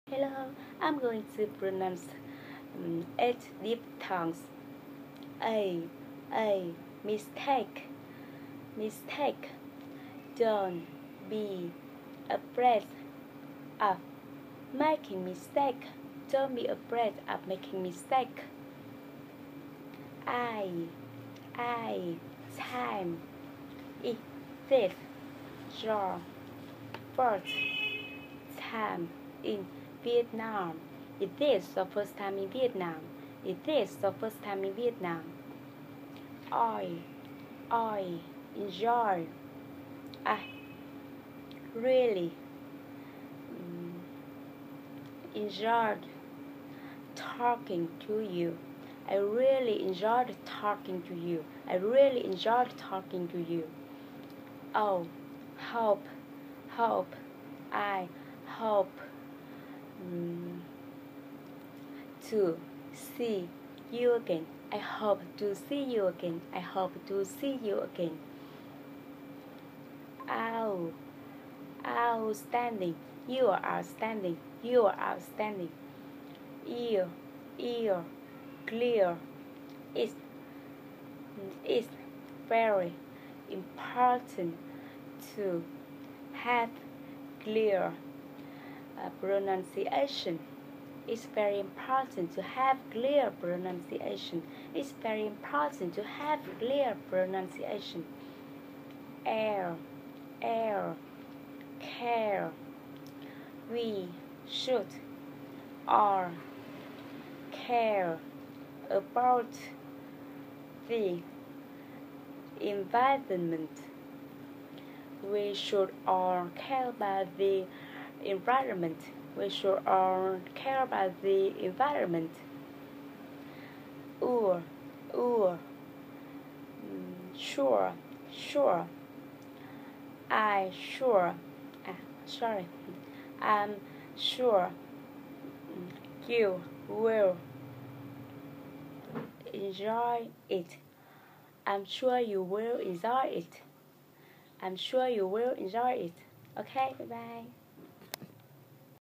Hello, I'm going to pronounce 8 diphthongs. A, mistake, mistake. Don't be afraid of making mistake. Don't be afraid of making mistake. I, time. It is your first time in Vietnam. It is the first time in Vietnam. It is the first time in Vietnam. I enjoy. I really enjoyed talking to you. I really enjoyed talking to you. I really enjoyed talking to you. Oh, I hope to see you again. I hope to see you again. I hope to see you again. Outstanding. You are outstanding. You are outstanding. Ear, clear. It's very important to have clear pronunciation. It's very important to have clear pronunciation. It's very important to have clear pronunciation. Care. We should all care about the environment. We should all care about the environment. We should all care about the environment. Sure. I'm sure you will enjoy it. I'm sure you will enjoy it. I'm sure you will enjoy it. Okay, bye bye.